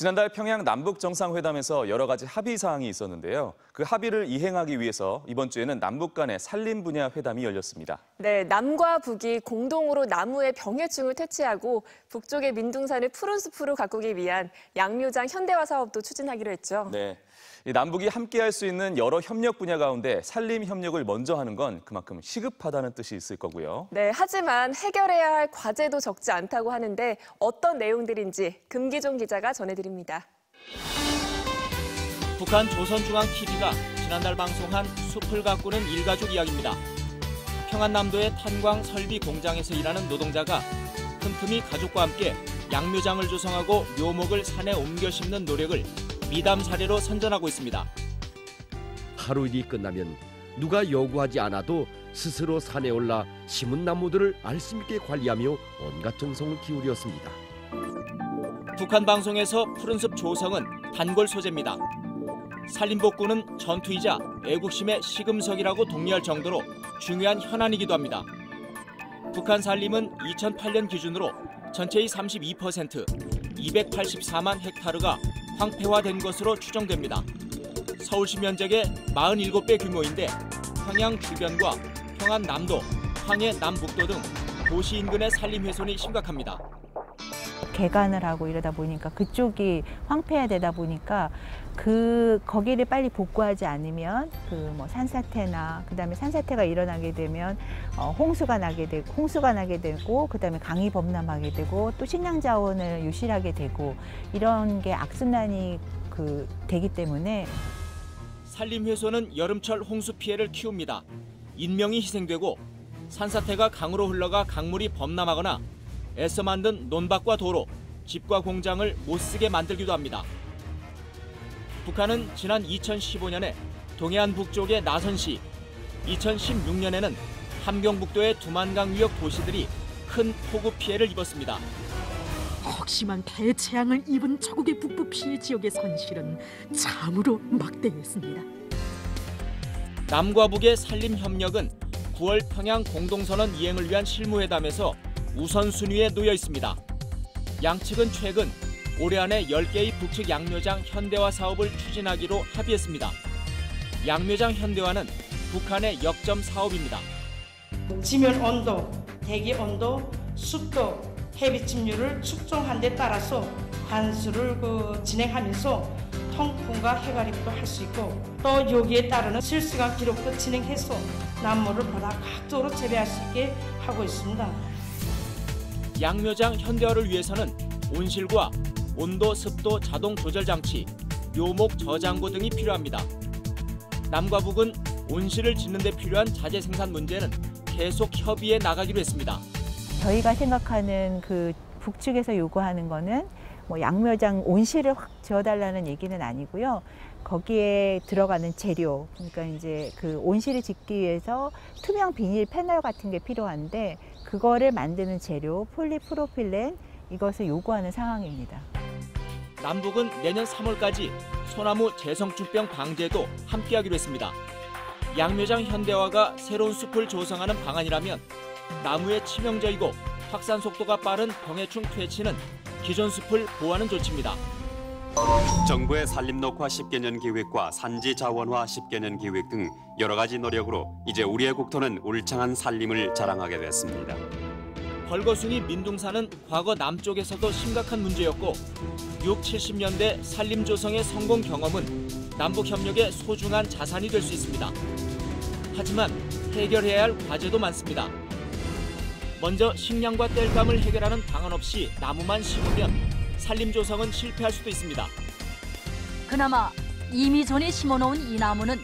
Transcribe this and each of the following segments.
지난달 평양 남북 정상회담에서 여러 가지 합의 사항이 있었는데요. 그 합의를 이행하기 위해서 이번 주에는 남북 간의 산림 분야 회담이 열렸습니다. 네, 남과 북이 공동으로 나무의 병해충을 퇴치하고 북쪽의 민둥산을 푸른 숲으로 가꾸기 위한 양묘장 현대화 사업도 추진하기로 했죠. 네, 남북이 함께할 수 있는 여러 협력 분야 가운데 산림 협력을 먼저 하는 건 그만큼 시급하다는 뜻이 있을 거고요. 네, 하지만 해결해야 할 과제도 적지 않다고 하는데 어떤 내용들인지 금기종 기자가 전해드립니다. 북한 조선중앙TV가 지난달 방송한 숲을 가꾸는 일가족 이야기입니다. 평안남도의 탄광 설비 공장에서 일하는 노동자가 틈틈이 가족과 함께 양묘장을 조성하고 묘목을 산에 옮겨 심는 노력을 미담 사례로 선전하고 있습니다. 하루 일이 끝나면 누가 요구하지 않아도 스스로 산에 올라 심은 나무들을 알씀있게 관리하며 온갖 정성을 기울였습니다. 북한 방송에서 푸른숲 조성은 단골 소재입니다. 산림복구는 전투이자 애국심의 시금석이라고 독려할 정도로 중요한 현안이기도 합니다. 북한 산림은 2008년 기준으로 전체의 32%, 284만 헥타르가 황폐화된 것으로 추정됩니다. 서울시 면적의 47배 규모인데 평양 주변과 평안남도, 황해 남북도 등 도시 인근의 산림 훼손이 심각합니다. 개간을 하고 이러다 보니까 그쪽이 황폐화되다 보니까 거기를 빨리 복구하지 않으면 뭐 산사태나 그다음에 산사태가 일어나게 되면 홍수가 나게 되고 그다음에 강이 범람하게 되고 또 식량 자원을 유실하게 되고 이런 게 악순환이 되기 때문에 산림 훼손은 여름철 홍수 피해를 키웁니다. 인명이 희생되고 산사태가 강으로 흘러가 강물이 범람하거나 애써 만든 논밭과 도로, 집과 공장을 못쓰게 만들기도 합니다. 북한은 지난 2015년에 동해안 북쪽의 나선시, 2016년에는 함경북도의 두만강 위역 도시들이 큰 폭우 피해를 입었습니다. 극심한 대재앙을 입은 저국의 북부 피해 지역의 손실은 참으로 막대했습니다. 남과 북의 산림 협력은 9월 평양 공동선언 이행을 위한 실무회담에서 우선순위에 놓여 있습니다. 양측은 최근 올해 안에 10개의 북측 양묘장 현대화 사업을 추진하기로 합의했습니다. 양묘장 현대화는 북한의 역점 사업입니다. 지면 온도, 대기 온도, 습도, 해비 침률을 측정한 데 따라서 관수를 진행하면서 통풍과 해가림도 할 수 있고 또 여기에 따르는 실시간 기록도 진행해서 나무를 보다 각도로 재배할 수 있게 하고 있습니다. 양묘장 현대화를 위해서는 온실과 온도, 습도 자동 조절 장치, 묘목 저장고 등이 필요합니다. 남과 북은 온실을 짓는 데 필요한 자재 생산 문제는 계속 협의해 나가기로 했습니다. 저희가 생각하는 북측에서 요구하는 거는 뭐 양묘장 온실을 확 지어달라는 얘기는 아니고요. 거기에 들어가는 재료, 그러니까 이제 온실을 짓기 위해서 투명 비닐 패널 같은 게 필요한데 그거를 만드는 재료 폴리프로필렌 이것을 요구하는 상황입니다. 남북은 내년 3월까지 소나무 재성충병 방제도 함께하기로 했습니다. 양묘장 현대화가 새로운 숲을 조성하는 방안이라면 나무의 치명적이고 확산 속도가 빠른 병해충 퇴치는 기존 숲을 보호하는 조치입니다. 정부의 산림 녹화 10개년 계획과 산지 자원화 10개년 계획 등 여러 가지 노력으로 이제 우리의 국토는 울창한 산림을 자랑하게 됐습니다. 벌거숭이 민둥산은 과거 남쪽에서도 심각한 문제였고 6, 70년대 산림 조성의 성공 경험은 남북 협력의 소중한 자산이 될 수 있습니다. 하지만 해결해야 할 과제도 많습니다. 먼저 식량과 땔감을 해결하는 방안 없이 나무만 심으면 산림 조성은 실패할 수도 있습니다. 그나마 이미 전에 심어놓은 이 나무는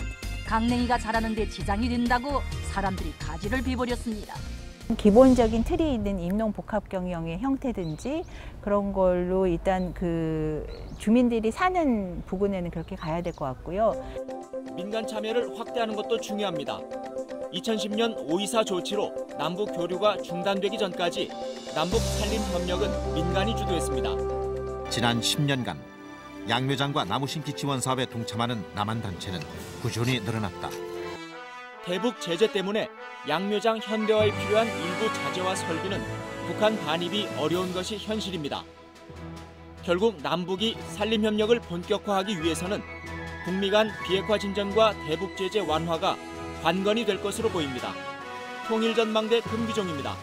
강냉이가 자라는 데 지장이 된다고 사람들이 가지를 비버렸습니다. 기본적인 틀이 있는 임농복합경영의 형태든지 그런 걸로 일단 주민들이 사는 부근에는 그렇게 가야 될 것 같고요. 민간 참여를 확대하는 것도 중요합니다. 2010년 5.24 조치로 남북 교류가 중단되기 전까지 남북 산림 협력은 민간이 주도했습니다. 지난 10년간 양묘장과 나무 심기 지원 사업에 동참하는 남한 단체는 꾸준히 늘어났다. 대북 제재 때문에 양묘장 현대화에 필요한 일부 자재와 설비는 북한 반입이 어려운 것이 현실입니다. 결국 남북이 산림협력을 본격화하기 위해서는 북미 간 비핵화 진전과 대북 제재 완화가 관건이 될 것으로 보입니다. 통일전망대 금기종입니다.